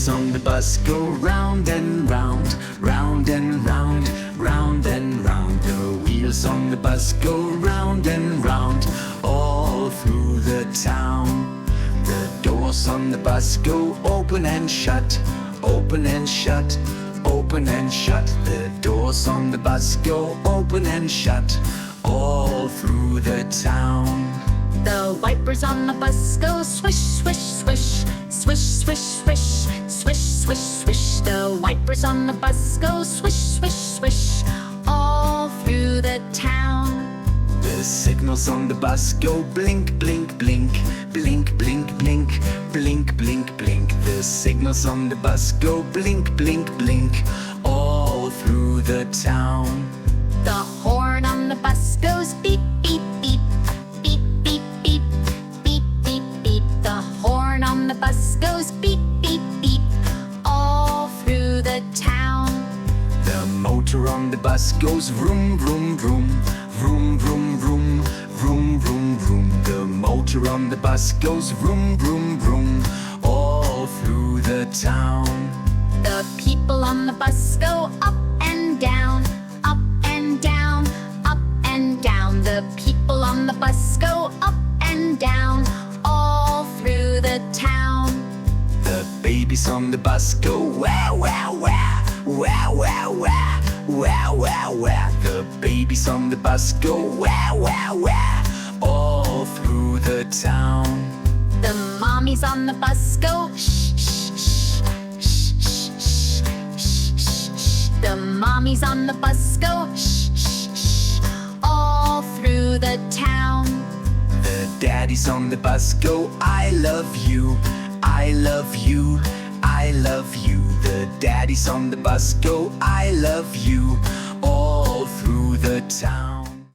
wheels on the bus go round and round, round and round, round and round. The wheels on the bus go round and round, all through the town. The doors on the bus go open and shut, open and shut, open and shut. The doors on the bus go open and shut, all through the town. The wipers on the bus go swish, swish, swish, swish, swish, swish, swish, swish, swish. The wipers on the bus go swish, swish, swish, all through the town. The signals on the bus go blink, blink, blink, blink, blink, blink, blink, blink, blink. The signals on the bus go blink, blink, blink, all through the town. The horn on the bus goes beep, beep, beep, beep, beep, beep, beep, beep, beep. The horn on the bus goes beep, beep, beep, all through the town. The motor on the bus goes vroom, vroom, vroom, vroom, vroom, vroom, vroom, vroom, vroom. The motor on the bus goes vroom, vroom, vroom, all through the town. The people on the bus go up and down, up and down, up and down. The people on the bus go up and down, all through the town. The babies on the bus go wow, wow, wow, wow, wow, wow, wow, wow, wow. The babies on the bus go wow, wow, wow, all through the town. The mommies on the bus go shh, shh, shh, shh, shh, shh, shh, shh. The mommies on the bus go shh, shh, shh, all through the town. The daddies on the bus go I love you, I love you, I love you. The daddies on the bus go I love you, all through the town.